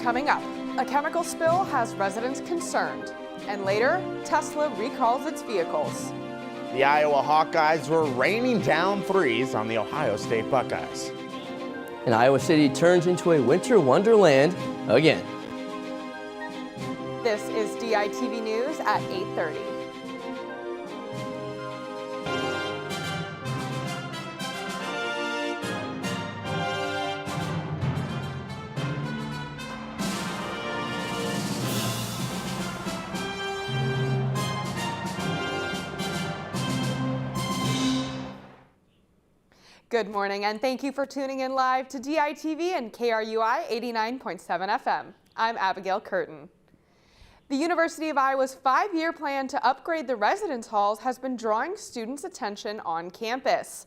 Coming up, a chemical spill has residents concerned. And later, Tesla recalls its vehicles. The Iowa Hawkeyes were raining down threes on the Ohio State Buckeyes. And Iowa City turns into a winter wonderland again. This is DITV News at 8:30. Good morning, and thank you for tuning in live to DITV and KRUI 89.7 FM. I'm Abigail Kurten. The University of Iowa's 5-year plan to upgrade the residence halls has been drawing students' attention on campus.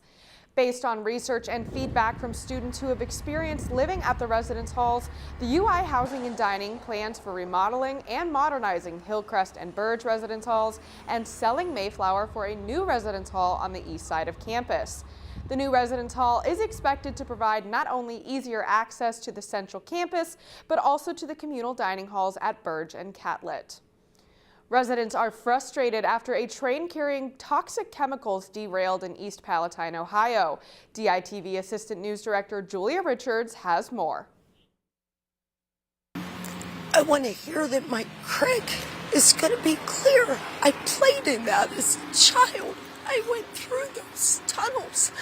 Based on research and feedback from students who have experienced living at the residence halls, the UI Housing and Dining plans for remodeling and modernizing Hillcrest and Burge residence halls and selling Mayflower for a new residence hall on the east side of campus. The new residence hall is expected to provide not only easier access to the central campus, but also to the communal dining halls at Burge and Catlett. Residents are frustrated after a train carrying toxic chemicals derailed in East Palatine, Ohio. DITV Assistant News Director Julia Richards has more. I want to hear that my creek is going to be clear. I played in that as a child. I went through those tunnels.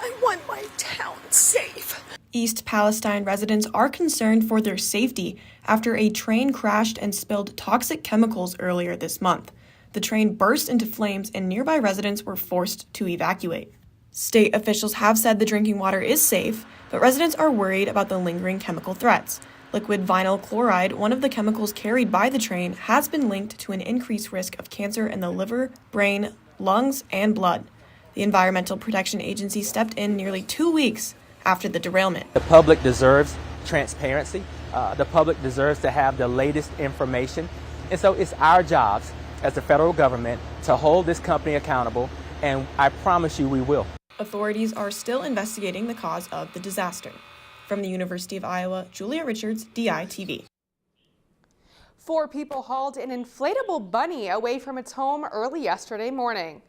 I want my town safe. East Palestine residents are concerned for their safety after a train crashed and spilled toxic chemicals earlier this month. The train burst into flames and nearby residents were forced to evacuate. State officials have said the drinking water is safe, but residents are worried about the lingering chemical threats. Liquid vinyl chloride, one of the chemicals carried by the train, has been linked to an increased risk of cancer in the liver, brain, lungs, and blood. The Environmental Protection Agency stepped in nearly 2 weeks after the derailment. The public deserves transparency. The public deserves to have the latest information. And so it's our jobs as the federal government to hold this company accountable, and I promise you we will. Authorities are still investigating the cause of the disaster. From the University of Iowa, Julia Richards, DITV. 4 people hauled an inflatable bunny away from its home early yesterday morning.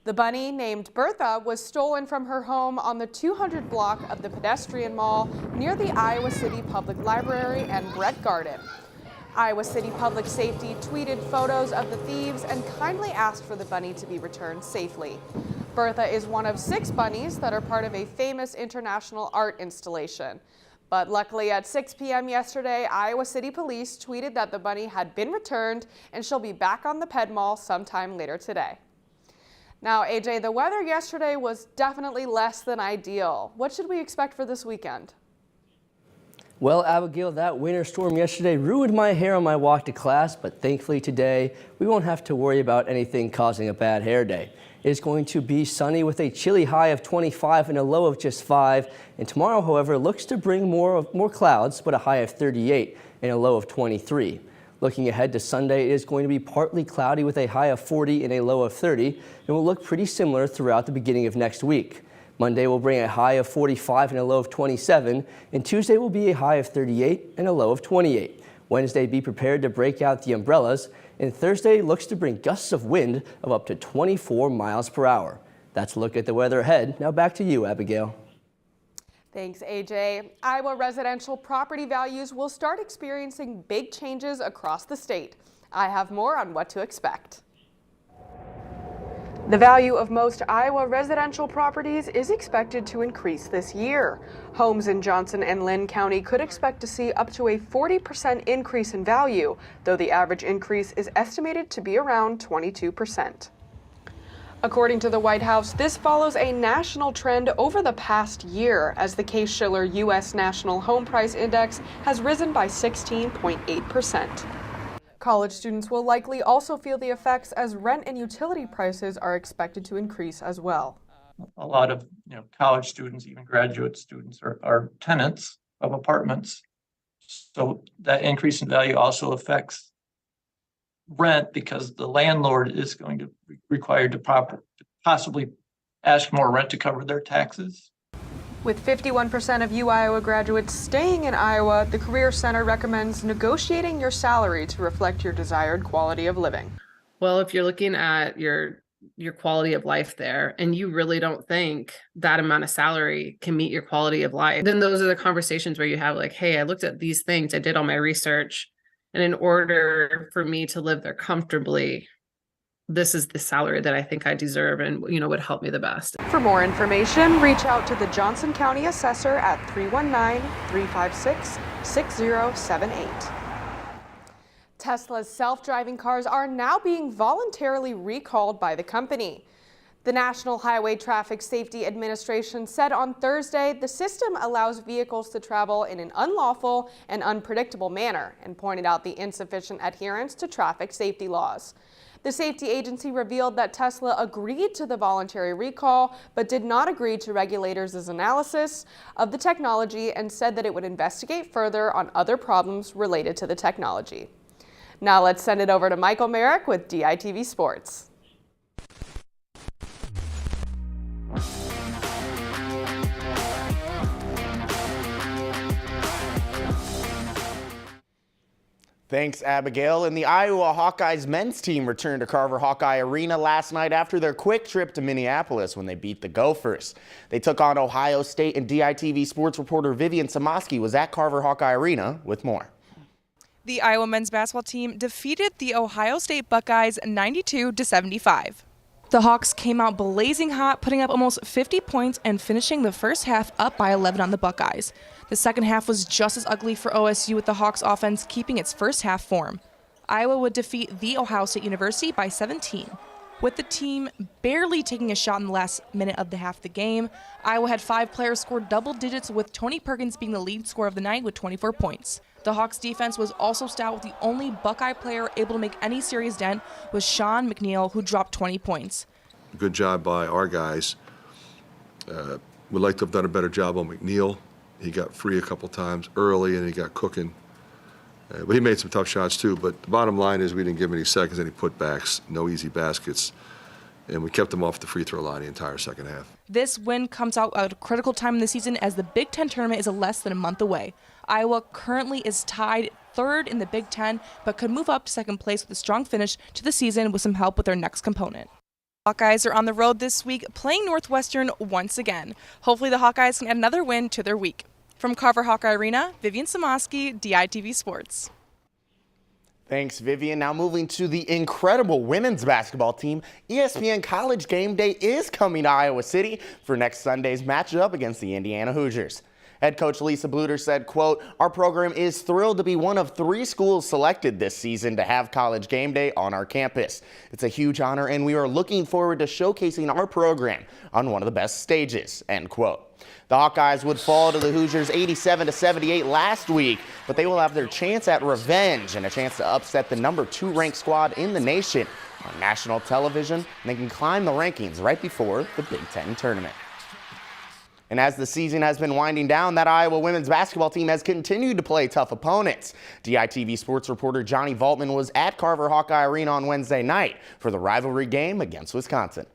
The bunny, named Bertha, was stolen from her home on the 200 block of the pedestrian mall near the Iowa City Public Library and Brett Garden. Iowa City Public Safety tweeted photos of the thieves and kindly asked for the bunny to be returned safely. Bertha is one of 6 bunnies that are part of a famous international art installation. But luckily at 6 p.m. yesterday, Iowa City Police tweeted that the bunny had been returned and she'll be back on the Ped Mall sometime later today. Now, AJ, the weather yesterday was definitely less than ideal. What should we expect for this weekend? Well, Abigail, that winter storm yesterday ruined my hair on my walk to class, but thankfully today we won't have to worry about anything causing a bad hair day. It's going to be sunny with a chilly high of 25 and a low of just 5. And tomorrow, however, looks to bring more clouds, but a high of 38 and a low of 23. Looking ahead to Sunday, it is going to be partly cloudy with a high of 40 and a low of 30, and will look pretty similar throughout the beginning of next week. Monday will bring a high of 45 and a low of 27, and Tuesday will be a high of 38 and a low of 28. Wednesday, be prepared to break out the umbrellas, and Thursday looks to bring gusts of wind of up to 24 miles per hour. That's a look at the weather ahead. Now back to you, Abigail. Thanks, AJ. Iowa residential property values will start experiencing big changes across the state. I have more on what to expect. The value of most Iowa residential properties is expected to increase this year. Homes in Johnson and Lynn County could expect to see up to a 40% increase in value, though the average increase is estimated to be around 22%. According to the White House, this follows a national trend over the past year as the Case-Shiller U.S. National Home Price Index has risen by 16.8%. College students will likely also feel the effects as rent and utility prices are expected to increase as well. A lot of college students, even graduate students, are tenants of apartments. So that increase in value also affects rent because the landlord is going to be required to possibly ask more rent to cover their taxes. With 51% of UIowa graduates staying in Iowa, the Career Center recommends negotiating your salary to reflect your desired quality of living. Well, if you're looking at your quality of life there and you really don't think that amount of salary can meet your quality of life, then those are the conversations where you have like, hey, I looked at these things, I did all my research, and in order for me to live there comfortably, this is the salary that I think I deserve and, would help me the best. For more information, reach out to the Johnson County Assessor at 319-356-6078. Tesla's self-driving cars are now being voluntarily recalled by the company. The National Highway Traffic Safety Administration said on Thursday the system allows vehicles to travel in an unlawful and unpredictable manner and pointed out the insufficient adherence to traffic safety laws. The safety agency revealed that Tesla agreed to the voluntary recall, but did not agree to regulators' analysis of the technology and said that it would investigate further on other problems related to the technology. Now let's send it over to Michael Merrick with DITV Sports. Thanks, Abigail. And the Iowa Hawkeyes men's team returned to Carver Hawkeye Arena last night after their quick trip to Minneapolis when they beat the Gophers. They took on Ohio State, and DITV sports reporter Vivian Samaski was at Carver Hawkeye Arena with more. The Iowa men's basketball team defeated the Ohio State Buckeyes 92-75. The Hawks came out blazing hot, putting up almost 50 points and finishing the first half up by 11 on the Buckeyes. The second half was just as ugly for OSU, with the Hawks offense keeping its first half form. Iowa would defeat the Ohio State University by 17. With the team barely taking a shot in the last minute of the half of the game, Iowa had 5 players score double digits, with Tony Perkins being the lead scorer of the night with 24 points. The Hawks defense was also stout, with the only Buckeye player able to make any serious dent was Sean McNeil, who dropped 20 points. Good job by our guys. Would like to have done a better job on McNeil. He got free a couple times early and he got cooking. But he made some tough shots too. But the bottom line is we didn't give him any seconds, any putbacks, no easy baskets. And we kept them off the free throw line the entire second half. This win comes out at a critical time in the season as the Big Ten tournament is less than a month away. Iowa currently is tied third in the Big Ten, but could move up to second place with a strong finish to the season with some help with their next component. Hawkeyes are on the road this week, playing Northwestern once again. Hopefully the Hawkeyes can add another win to their week. From Carver Hawkeye Arena, Vivian Samaski, DITV Sports. Thanks, Vivian. Now moving to the incredible women's basketball team, ESPN College Game Day is coming to Iowa City for next Sunday's matchup against the Indiana Hoosiers. Head coach Lisa Bluter said, quote, "Our program is thrilled to be one of 3 schools selected this season to have College Game Day on our campus. It's a huge honor, and we are looking forward to showcasing our program on one of the best stages," end quote. The Hawkeyes would fall to the Hoosiers 87-78 last week, but they will have their chance at revenge and a chance to upset the number 2 ranked squad in the nation on national television, and they can climb the rankings right before the Big Ten tournament. And as the season has been winding down, that Iowa women's basketball team has continued to play tough opponents. DITV sports reporter Johnny Valtman was at Carver Hawkeye Arena on Wednesday night for the rivalry game against Wisconsin.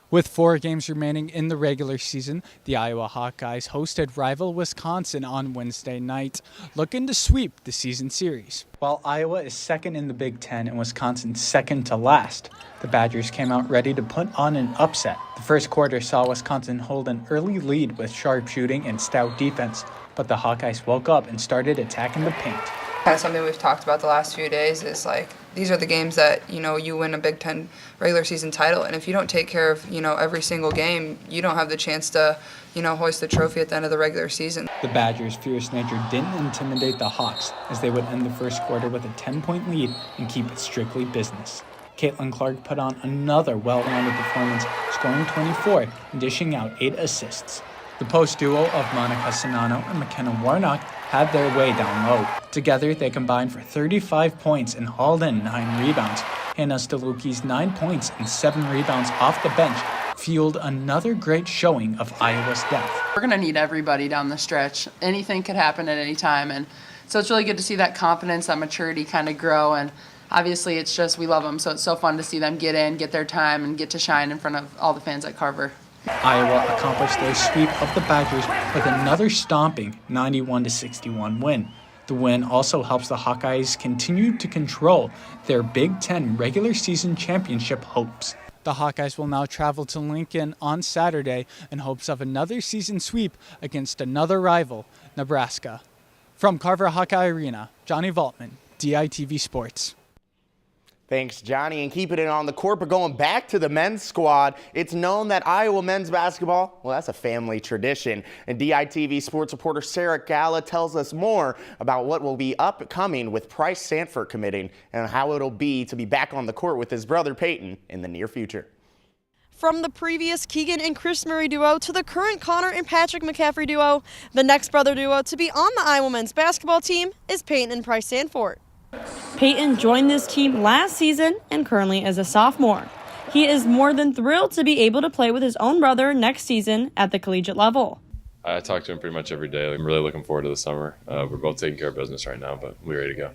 With 4 games remaining in the regular season, the Iowa Hawkeyes hosted rival Wisconsin on Wednesday night, looking to sweep the season series. While Iowa is second in the Big Ten and Wisconsin second to last, the Badgers came out ready to put on an upset. The first quarter saw Wisconsin hold an early lead with sharp shooting and stout defense, but the Hawkeyes woke up and started attacking the paint. Kind of something we've talked about the last few days is like, these are the games that, you win a Big Ten regular season title. And if you don't take care of, every single game, you don't have the chance to, hoist the trophy at the end of the regular season. The Badgers' fierce nature didn't intimidate the Hawks, as they would end the first quarter with a 10-point lead and keep it strictly business. Caitlin Clark put on another well-rounded performance, scoring 24 and dishing out 8 assists. The post duo of Monica Sonano and McKenna Warnock had their way down low. Together, they combined for 35 points and hauled in 9 rebounds. Hannah Staluki's 9 points and 7 rebounds off the bench fueled another great showing of Iowa's depth. We're going to need everybody down the stretch. Anything could happen at any time, and so it's really good to see that confidence, that maturity kind of grow, and obviously it's just, we love them, so it's so fun to see them get in, get their time, and get to shine in front of all the fans at Carver. Iowa accomplished their sweep of the Badgers with another stomping 91-61 win. The win also helps the Hawkeyes continue to control their Big Ten regular season championship hopes. The Hawkeyes will now travel to Lincoln on Saturday in hopes of another season sweep against another rival, Nebraska. From Carver Hawkeye Arena, Johnny Valtman, DITV Sports. Thanks, Johnny. And keeping it on the court, but going back to the men's squad, it's known that Iowa men's basketball, well, that's a family tradition. And DITV sports reporter Sarah Gala tells us more about what will be upcoming with Price Sanford committing and how it'll be to be back on the court with his brother Peyton in the near future. From the previous Keegan and Chris Murray duo to the current Connor and Patrick McCaffrey duo, the next brother duo to be on the Iowa men's basketball team is Peyton and Price Sanford. Peyton joined this team last season and currently is a sophomore. He is more than thrilled to be able to play with his own brother next season at the collegiate level. I talk to him pretty much every day. I'm really looking forward to the summer. We're both taking care of business right now, but we're ready to go.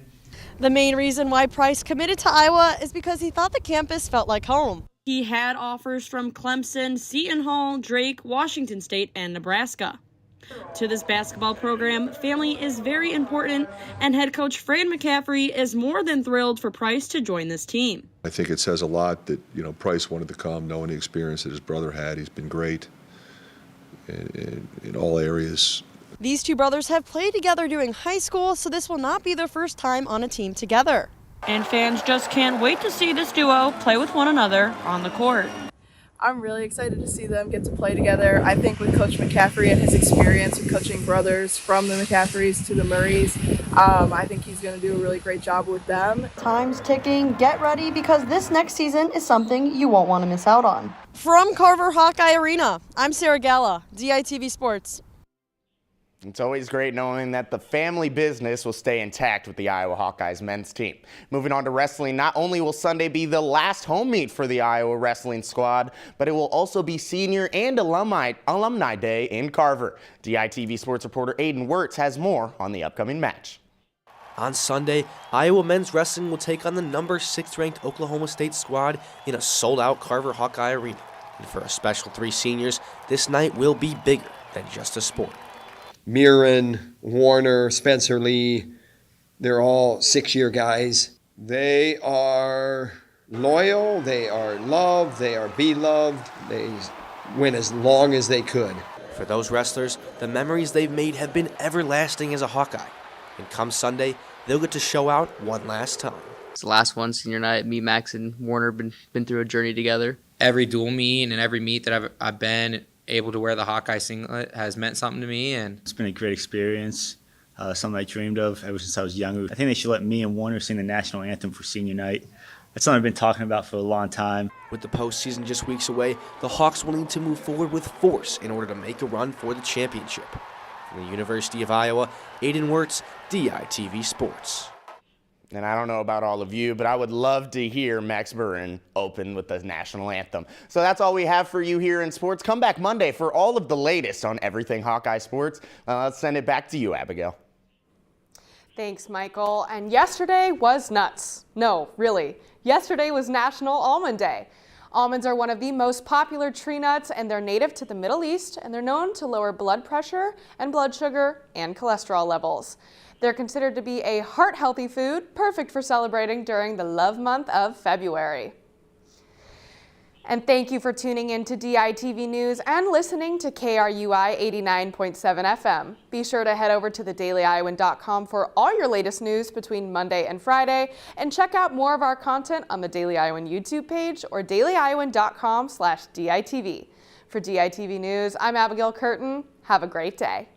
The main reason why Price committed to Iowa is because he thought the campus felt like home. He had offers from Clemson, Seton Hall, Drake, Washington State, and Nebraska. To this basketball program, family is very important, and head coach Fran McCaffrey is more than thrilled for Price to join this team. I think it says a lot that, Price wanted to come, knowing the experience that his brother had. He's been great in all areas. These two brothers have played together during high school, so this will not be their first time on a team together. And fans just can't wait to see this duo play with one another on the court. I'm really excited to see them get to play together. I think with Coach McCaffrey and his experience with coaching brothers from the McCaffreys to the Murrays, I think he's going to do a really great job with them. Time's ticking. Get ready because this next season is something you won't want to miss out on. From Carver Hawkeye Arena, I'm Sarah Gala, DITV Sports. It's always great knowing that the family business will stay intact with the Iowa Hawkeyes men's team. Moving on to wrestling, not only will Sunday be the last home meet for the Iowa wrestling squad, but it will also be senior and alumni day in Carver. DITV sports reporter Aiden Wirtz has more on the upcoming match. On Sunday, Iowa men's wrestling will take on the number 6 ranked Oklahoma State squad in a sold-out Carver Hawkeye Arena. And for a special 3 seniors, this night will be bigger than just a sport. Mirren, Warner, Spencer Lee, they're all 6-year guys. They are loyal, they are loved, they are beloved. They went as long as they could. For those wrestlers, the memories they've made have been everlasting as a Hawkeye. And come Sunday, they'll get to show out one last time. It's the last one, senior night. Me, Max, and Warner been through a journey together. Every dual meet and every meet that I've been able to wear the Hawkeye singlet has meant something to me, and it's been a great experience, something I dreamed of ever since I was younger. I think they should let me and Warner sing the national anthem for senior night. That's something I've been talking about for a long time. With the postseason just weeks away, the Hawks will need to move forward with force in order to make a run for the championship. From the University of Iowa, Aiden Wirtz, DITV Sports. And I don't know about all of you, but I would love to hear Max Burin open with the national anthem. So that's all we have for you here in sports. Come back Monday for all of the latest on everything Hawkeye sports. Let's send it back to you, Abigail. Thanks, Michael. And yesterday was nuts. No, really. Yesterday was National Almond Day. Almonds are one of the most popular tree nuts, and they're native to the Middle East, and they're known to lower blood pressure and blood sugar and cholesterol levels. They're considered to be a heart-healthy food, perfect for celebrating during the love month of February. And thank you for tuning in to DITV News and listening to KRUI 89.7 FM. Be sure to head over to thedailyiowan.com for all your latest news between Monday and Friday, and check out more of our content on the Daily Iowan YouTube page or dailyiowan.com/DITV. For DITV News, I'm Abigail Kurten. Have a great day.